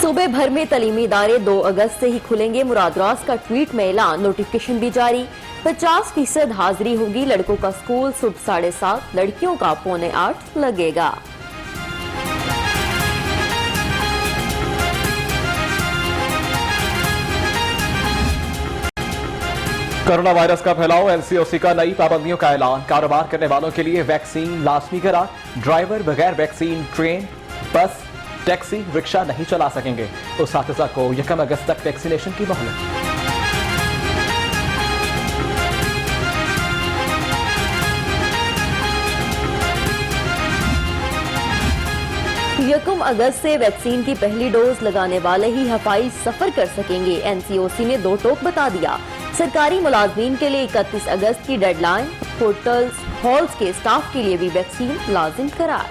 सूबे भर में तलीमी इदारे 2 अगस्त से ही खुलेंगे। मुरादरास का ट्वीट में ऐलान, नोटिफिकेशन भी जारी। 50% हाजिरी होगी। लड़कों का स्कूल सुबह 7:30, लड़कियों का 7:45 लगेगा। कोरोना वायरस का फैलाव, एनसीओसी का नई पाबंदियों का ऐलान। कारोबार करने वालों के लिए वैक्सीन लाजमी करार। ड्राइवर बगैर वैक्सीन ट्रेन, बस, टैक्सी, रिक्शा नहीं चला सकेंगे। उसातिज़ा को 1 अगस्त तक वैक्सीनेशन की मोहलत। यकम अगस्त से वैक्सीन की पहली डोज लगाने वाले ही हवाई सफर कर सकेंगे। एनसीओसी ने 2 टोक बता दिया। सरकारी मुलाजमीन के लिए 31 अगस्त की डेडलाइन। होटल्स, हॉल्स के स्टाफ के लिए भी वैक्सीन लाजिम करार।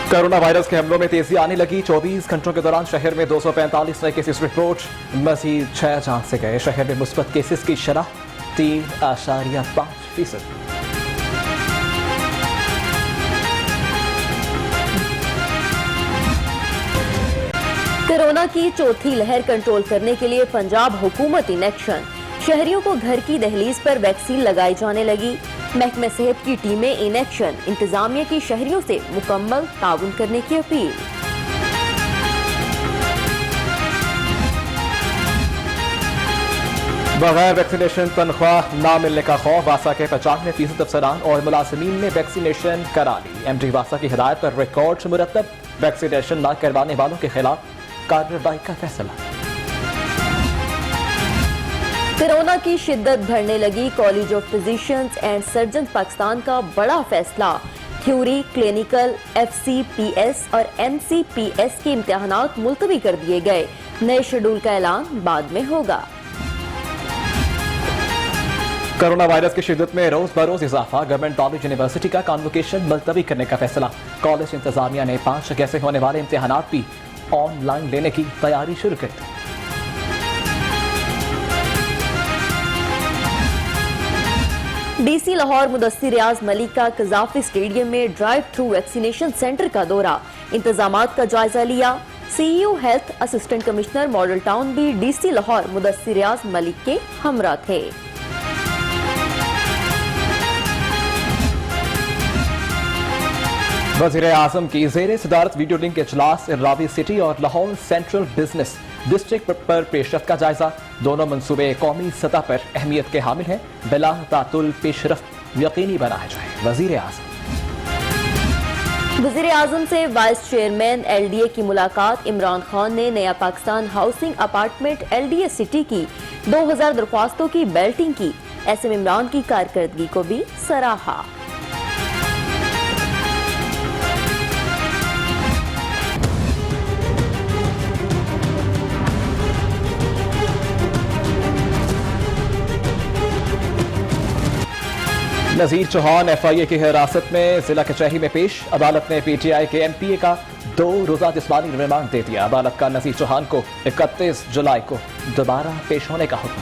कोरोना वायरस के हमलों में तेजी आने लगी। 24 घंटों के दौरान शहर में 245 नए केसेस रिपोर्ट। मजीद 6 जान से गए। शहर में मुस्बत केसेस की शरह 3.5%। कोरोना की चौथी लहर कंट्रोल करने के लिए पंजाब हुकूमत इन एक्शन। शहरियों को घर की दहलीज पर वैक्सीन लगाई जाने लगी। महकमे सेहत की टीमें इन एक्शन। इंतजामिया की शहरियों से मुकम्मल ताउन करने की अपील। बगैर वैक्सीनेशन तनख्वाह ना मिलने का खौफ। वासा के 95% अफसरान और मुलाजिमीन ने वैक्सीनेशन करा ली। एमडी वासा की हिदायत पर रिकॉर्ड मुरतब। वैक्सीनेशन न करवाने वालों के खिलाफ कार्रवाई का फैसला। कोरोना की शिद्दत बढ़ने लगी। College of physicians and surgeon Pakistan का बड़ा फैसला। थ्योरी, क्लिनिकल, FCPS और MCPS के इम्तिहानात मुलतवी कर दिए गए। नए शेड्यूल का ऐलान बाद में होगा। कोरोना वायरस की शिद्दत में रोज बरोज इजाफा। गवर्नमेंट कॉलेज यूनिवर्सिटी का कॉन्वोकेशन मुलतवी करने का फैसला। कॉलेज इंतजामिया ने 5 अगस्त से होने वाले इम्तिहानात भी ऑनलाइन लेने की तैयारी शुरू कर दी। DC लाहौर मुदस्सिर रियाज मलिक का कजाफी स्टेडियम में ड्राइव थ्रू वैक्सीनेशन सेंटर का दौरा। इंतजामात का जायजा लिया। CEO health assistant commissioner model town भी DC लाहौर मुदस्सिर रियाज मलिक के हमरा थे। वज़ीर आज़म की ज़ेरे सदारत वीडियो लिंक इजलास। रावी सिटी और लाहौर सेंट्रल बिजनेस डिस्ट्रिक्ट पर पेशरफ का जायजा। दोनों मंसूबे कौमी सतह पर अहमियत के हामिल हैं। बिला तातुल पेशरफ यकीनी बनाया जाए। वज़ीर आज़म वज़ीर आज़म से वाइस चेयरमैन LDA की मुलाकात। इमरान खान ने नया Pakistan housing apartment LDA city की 2000 दरख्वास्तों की बैल्टिंग की। SM इमरान की कारकर्दगी को भी सराहा। नज़ीर चौहान FIA की हिरासत में। जिला कचहरी में पेश। अदालत ने PTI के MPA का 2 रोजा जिस्मानी रिमांड दे दिया। अदालत का नज़ीर चौहान को 31 जुलाई को दोबारा पेश होने का हुक्म।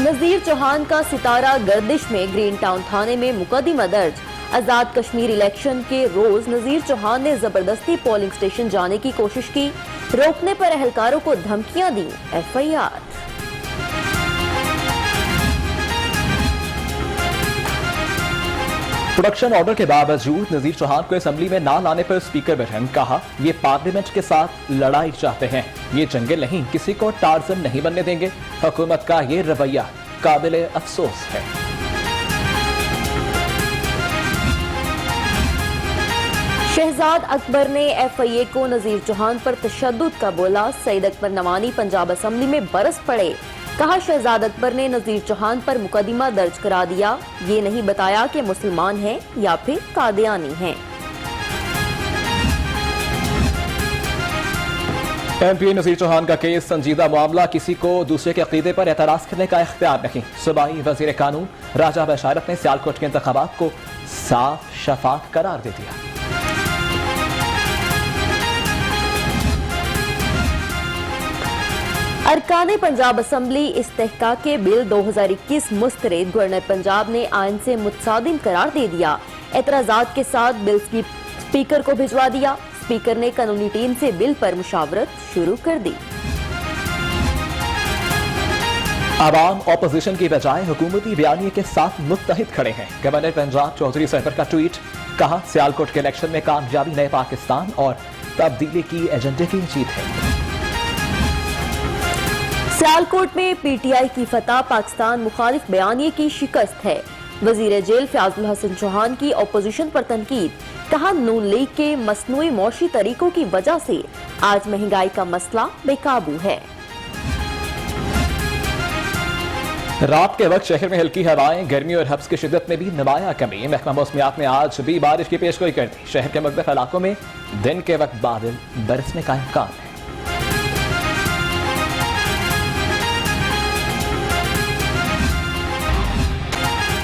नज़ीर चौहान का सितारा गर्दिश में। ग्रीन टाउन थाने में मुकदमा दर्ज। आजाद कश्मीर इलेक्शन के रोज नज़ीर चौहान ने जबरदस्ती पोलिंग स्टेशन जाने की कोशिश की। रोकने पर अहलकारों को धमकियां दी। FIR। प्रोडक्शन ऑर्डर के बावजूद नज़ीर चौहान को असेंबली में ना लाने पर स्पीकर बरहम। कहा, ये पार्लियामेंट के साथ लड़ाई चाहते हैं, ये जंगल नहीं, किसी को टार्जन नहीं बनने देंगे। हुकूमत का ये रवैया काबिल अफसोस है। शहजाद अकबर ने FIA को नज़ीर चौहान पर तशद्दुद का बोला। सईद अकबर नवानी पंजाब असेंबली में बरस पड़े। कहा, शहजाद अकबर ने नज़ीर चौहान पर मुकदमा दर्ज करा दिया। ये नहीं बताया कि मुसलमान हैं या फिर कादियानी हैं। MP नज़ीर चौहान का केस संजीदा मामला। किसी को दूसरे के अकीदे पर एतराज करने का इख्तियार नहीं। सूबाई वज़ीर कानून राजा बशारत ने सियालकोट के इंतखाबात को साफ शफाफ करार दे दिया। अरकान पंजाब असम्बली इस्तेहकाक बिल 2021 मुस्तरद। गवर्नर पंजाब ने आइन से मुतसादिम करार दे दिया। एतराजात के साथ बिल की स्पीकर को भिजवा दिया। स्पीकर ने कानूनी टीम से बिल पर मुशावरत शुरू कर दी। आवाम ऑपोजिशन की बजाय हुकूमती बयानिए के साथ मुत्तहिद खड़े हैं। गवर्नर पंजाब चौधरी सरवर का ट्वीट, कहा सियालकोट के इलेक्शन में कामयाबी नए पाकिस्तान और तब्दीली की एजेंडे की जीत है। सियालकोट में पीटीआई की फतह पाकिस्तान मुखालिफ बयानिए की शिकस्त है। वजीर जेल फयाजुल हसन चौहान की ऑपोजिशन पर तनकीद, कहा नून लीग के मसनूई मौशी तरीकों की वजह से आज महंगाई का मसला बेकाबू है। रात के वक्त शहर में हल्की हवाएं, गर्मी और हब्स की शिद्दत में भी नुमाया कमी। महकमा मौसमियात ने आज भी बारिश की पेशगोई कर दी। शहर के मुख्तलिफ इलाकों में दिन के वक्त बादल बरसने का इम्कान है।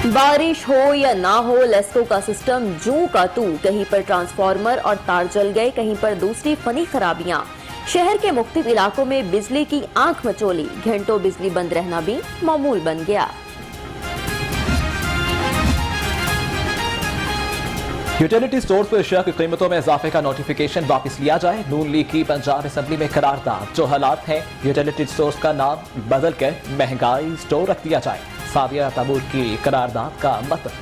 बारिश हो या ना हो, लेस्को का सिस्टम जूं का तू। कहीं पर ट्रांसफार्मर और तार जल गए, कहीं पर दूसरी फनी खराबियां। शहर के मुख्तलिफ इलाकों में बिजली की आंख मचोली। घंटों बिजली बंद रहना भी मामूल बन गया। यूटिलिटी स्टोर्स पर अशिया की कीमतों में इजाफे का नोटिफिकेशन वापस लिया जाए। नून लीग की पंजाब असम्बली में करारदाद, जो हालात हैं यूटिलिटी स्टोर्स का नाम बदल कर महंगाई स्टोर रख दिया जाए। सादिया तबूर की करारदाद का मतलब,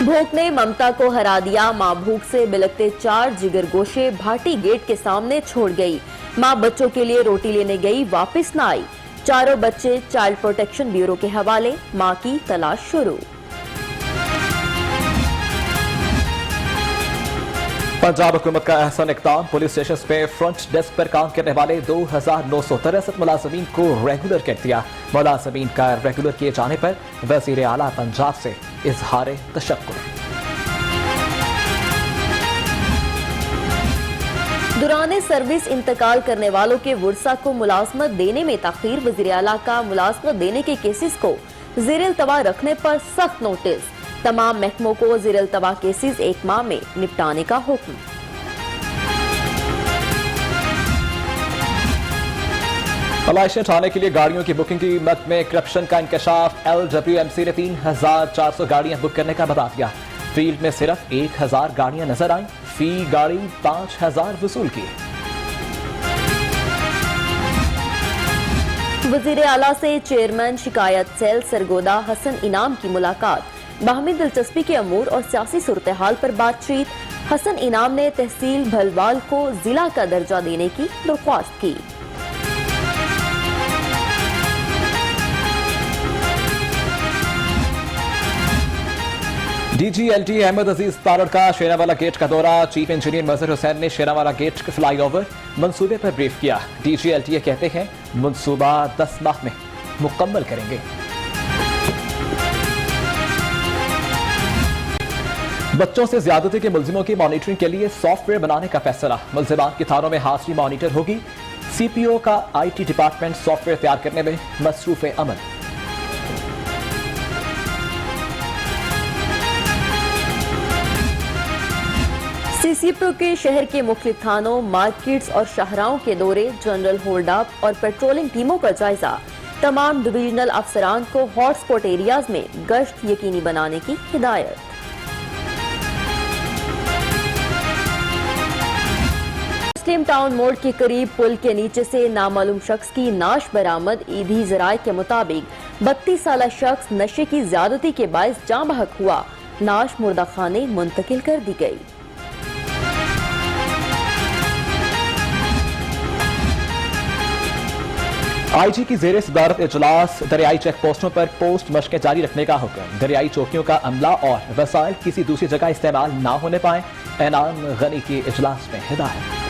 भूख ने ममता को हरा दिया। मां भूख से बिलकते 4 जिगर गोशे भाटी गेट के सामने छोड़ गई। मां बच्चों के लिए रोटी लेने गई, वापस न आई। चारों बच्चे चाइल्ड प्रोटेक्शन ब्यूरो के हवाले। मां की तलाश शुरू। पंजाब हुकूमत का अहसन इक़दाम, पुलिस स्टेशन पे फ्रंट डेस्क पर काम करने वाले 2963 मुलाजमीन को रेगुलर कर दिया। मुलाजमीन का रेगुलर किए जाने पर वज़ीर आला पंजाब से इजहार तशक्कुर। दौरान सर्विस इंतकाल करने वालों के वर्सा को मुलाजमत देने में ताखीर। वज़ीर आला का मुलाजमत देने के केसेस को ज़ेर-ए-इल्तवा रखने पर सख्त नोटिस। तमाम महकमों को ज़ेर-ए-इल्तवा केसेस 1 माह में निपटाने का हुक्म। तलाशियां उठाने के लिए गाड़ियों की बुकिंग की मद में करप्शन का इंकशाफ। LWMC ने 3400 गाड़ियां बुक करने का बता दिया। फील्ड में सिर्फ 1000 गाड़ियां नजर आईं। फी गाड़ी 5000 वसूल की। वज़ीर आला से चेयरमैन शिकायत सेल सरगोदा हसन इनाम की मुलाकात। बाहमी दिलचस्पी के अमूर और सियासी सूरत हाल पर बातचीत। हसन इनाम ने तहसील भलवाल को जिला का दर्जा देने की दरख्वास्त की। DGLT अहमद अजीज तारड़ का शेरावाला गेट का दौरा। चीफ इंजीनियर मजहर हुसैन ने शेरावाला गेट के फ्लाईओवर मंसूबे पर ब्रीफ किया। DGLT कहते हैं मंसूबा 10 माह में मुकम्मल करेंगे। बच्चों से ज्यादती के मुल्जिमों की मॉनिटरिंग के लिए सॉफ्टवेयर बनाने का फैसला। मुल्जिमान की थानों में हाजिरी मॉनिटर होगी। CPO का IT डिपार्टमेंट सॉफ्टवेयर तैयार करने में मसरूफ अमल। CCPO के शहर के मुख्तलिफ थानों, मार्केट्स और शाहराओं के दौरे, जनरल होल्ड अप और पेट्रोलिंग टीमों का जायजा। तमाम डिवीजनल अफसरान को हॉटस्पॉट एरियाज में गश्त यकीनी बनाने की हिदायत। मुस्लिम टाउन मोड़ के करीब पुल के नीचे से नामालूम शख्स की नाश बरामद। ईदी जराये के मुताबिक 32 साला शख्स नशे की ज्यादती के बायस जाँ बहक हुआ। नाश मुर्दा खाने मुंतकिल कर दी गई। IG की ज़ेरे सदारत इजलास। दरियाई चेक पोस्टों पर पोस्ट मशकें जारी रखने का हुक्म। दरियाई चौकियों का अमला और वसाइल किसी दूसरी जगह इस्तेमाल ना होने पाए। एनाम गनी की इजलास में हिदायत।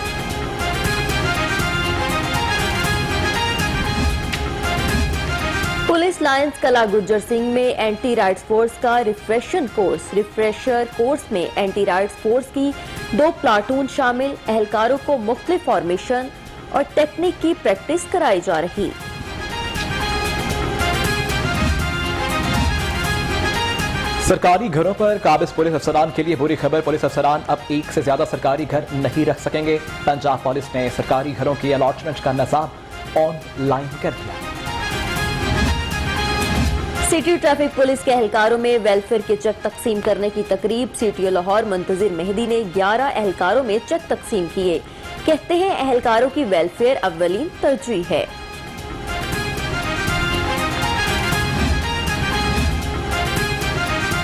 पुलिस लाइंस कला गुज्जर सिंह में एंटी राइट्स फोर्स का रिफ्रेशर कोर्स में एंटी राइट्स फोर्स की 2 प्लाटून शामिल। एहलकारों को मुख्तलिफ फॉर्मेशन और टेक्निक की प्रैक्टिस कराई जा रही। सरकारी घरों पर काबिज पुलिस अफसरान के लिए बुरी खबर। पुलिस अफसरान अब एक से ज्यादा सरकारी घर नहीं रख सकेंगे। पंजाब पुलिस ने सरकारी घरों की अलॉटमेंट का निजाम ऑनलाइन कर दिया। सिटी ट्रैफिक पुलिस के एहलकारों में वेलफेयर के चेक तकसीम करने की तकरीब। सीटीओ लाहौर मुंतजिर मेहदी ने 11 एहलकारों में चेक तकसीम किए। कहते हैं एहलकारों की वेलफेयर अव्वलीन तरजीह है।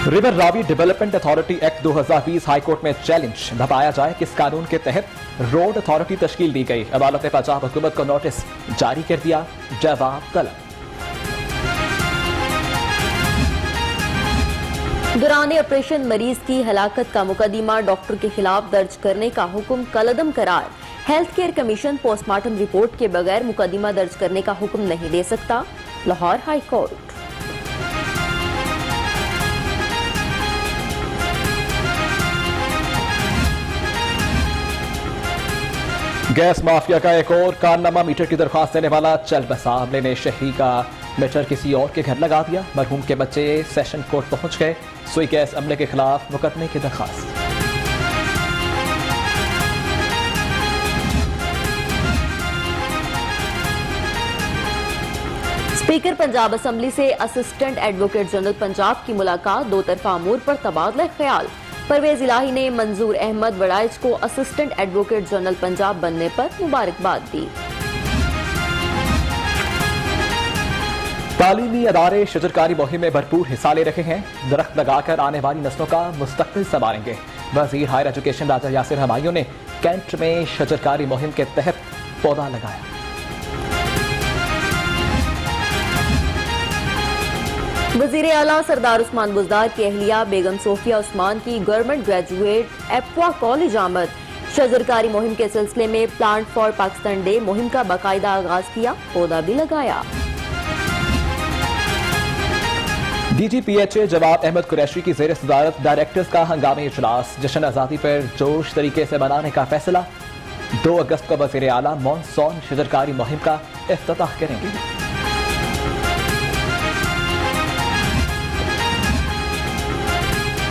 River Ravi development authority act 2020 high court में चैलेंज। बताया जाए किस कानून के तहत रोड अथॉरिटी तश्कील दी गई। अदालत ने पंजाब हुकूमत को नोटिस जारी कर दिया। जवाब तलब। दौरान ऑपरेशन मरीज की हलाकत का मुकदमा डॉक्टर के खिलाफ दर्ज करने का हुक्म कलअदम करार। Health care commission postmortem report के बगैर मुकदमा दर्ज करने का हुक्म नहीं दे सकता। Lahore high court. Gas mafia का एक और कारनामा। मीटर की दरख्वास्त देने वाला चल बसा अमले ने शहरी का मीटर किसी और के घर लगा दिया। मरहूम के बच्चे सेशन कोर्ट पहुंच गए। सुई गैस अमले के खिलाफ मुकदमे की दरख्वास्त। स्पीकर पंजाब असम्बली से असिस्टेंट एडवोकेट जनरल पंजाब की मुलाकात। दो तरफा अमूर पर तबादला ख्याल। परवेज इलाही ने मंजूर अहमद वड़ाइच को असिस्टेंट एडवोकेट जनरल पंजाब बनने पर मुबारकबाद दी। तालीमी अदारे शजरकारी मुहिम में भरपूर हिस्सा ले रहे हैं। दरख्त लगाकर आने वाली नस्लों का मुस्तकबिल संवारेंगे। वजीर हायर एजुकेशन राजा यासिर हमायूं ने कैंट में शजरकारी मुहिम के तहत पौधा लगाया। वजीर आला सरदार उस्मान बुजदार की अहलिया बेगम सोफिया उस्मान की गवर्नमेंट ग्रेजुएट एप्वा कॉलेज आमद। शजरकारी मुहिम के सिलसिले में प्लांट फॉर पाकिस्तान डे मुहिम का बाकायदा आगाज किया। पौधा भी लगाया। DGPHA जवाब अहमद कुरैशी की ज़ेर सदारत डायरेक्टर्स का हंगामी इजलास। जश्न आज़ादी पर जोश तरीके से मनाने का फैसला। 2 अगस्त को वज़ीर आला मॉनसून शजरकारी मुहिम का इफ्तिताह करेंगे।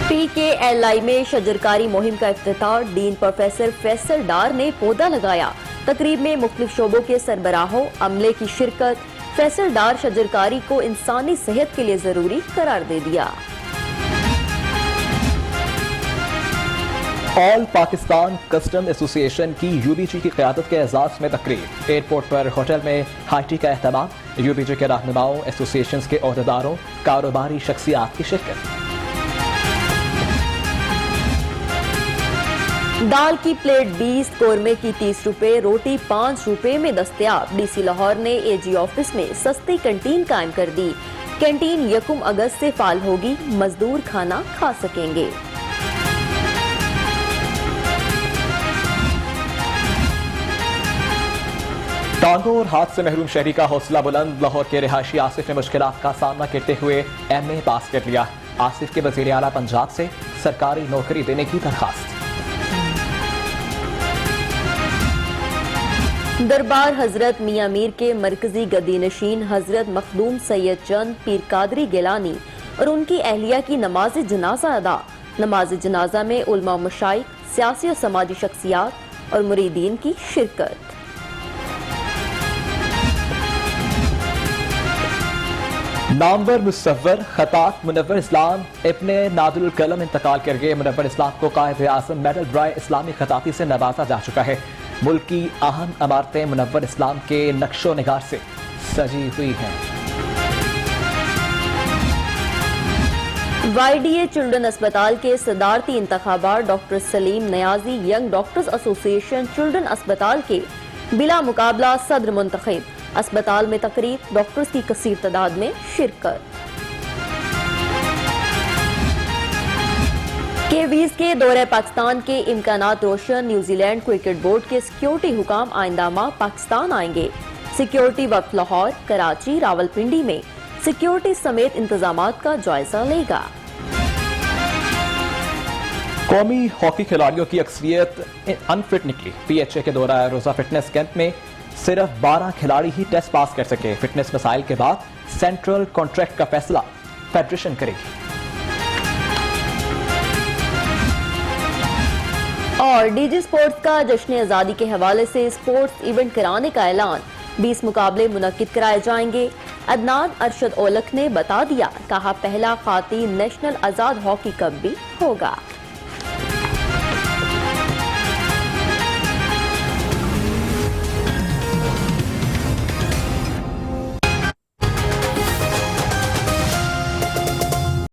PKLI में शजरकारी मुहिम का इफ्तिताह। डीन प्रोफेसर फैसल डार ने पौधा लगाया। तकरीब में मुख्तलिफ शोबों के सरबराहों अमले की शिरकत। फैसल डार शजरकारी को इंसानी सेहत के लिए जरूरी करार दे दिया। ऑल पाकिस्तान कस्टम एसोसिएशन की UBG की क़यादत के एजाज में तकरीब। एयरपोर्ट पर होटल में हाईटी का एहतमाम। UBG के रहनुमाओं एसोसिएशन के ओहदेदारों कारोबारी शख्सियात की शिरकत। दाल की प्लेट 20, कोरमे की 30 रुपए, रोटी 5 रुपए में दस्तयाब। DC लाहौर ने AG ऑफिस में सस्ती कैंटीन कायम कर दी। कैंटीन 1 अगस्त से फाल होगी। मजदूर खाना खा सकेंगे। टांगों और हाथ से महरूम शहरी का हौसला बुलंद। लाहौर के रिहायशी आसिफ ने मुश्किलात का सामना करते हुए MA पास कर लिया। आसिफ के वजीर आला पंजाब से सरकारी नौकरी देने की दरखास्त। दरबार हजरत मियां मीर के मरकजी गद्दी नशीन हजरत मखदूम सैयद चंद पीर कादरी गिलानी और उनकी अहलिया की नमाज जनाजा अदा। नमाज जनाजा में उलमा मशाइख, सियासी और समाजी शख्सियात और मुरीदीन की शिरकत। नामवर मुसव्वर खतात मुनव्वर इस्लाम इब्ने नादुल कलम इंतकाल कर गए। मुनव्वर इस्लाम को कायद आज़म मेडल ब्राय इस्लामी खताती से नवाजा जा चुका है। मुल्क की अहम इमारतें मुनव्वर इस्लाम के नक्शो निगार से सजी हुई हैं। YDA चिल्ड्रन अस्पताल के सदारती इंतखाबात। Doctor Saleem Niazi young doctors association children अस्पताल के बिला मुकाबला सदर मुंतखब। अस्पताल में तकरीब, डॉक्टर्स की कसीर तादाद में शिरकत। केवीज के दौरे पाकिस्तान के इम्कानात रोशन। न्यूजीलैंड क्रिकेट बोर्ड के सिक्योरिटी हुकाम आइंदा माह पाकिस्तान आएंगे। सिक्योरिटी वक्त लाहौर, कराची, रावलपिंडी में सिक्योरिटी समेत इंतजामात का जायजा लेगा। कौमी हॉकी खिलाड़ियों की अक्सरियत अनफिट निकली। PHA के दौरा रोजा फिटनेस कैंप में सिर्फ 12 खिलाड़ी ही टेस्ट पास कर सके। फिटनेस मसाइल के बाद सेंट्रल कॉन्ट्रैक्ट का फैसला फेडरेशन करेगी। और डीजी स्पोर्ट्स का जश्न आज़ादी के हवाले से स्पोर्ट्स इवेंट कराने का ऐलान। 20 मुकाबले मुनक्किद कराए जाएंगे। अदनान अरशद ओलख ने बता दिया, कहा पहला खातीन नेशनल आजाद हॉकी कप भी होगा।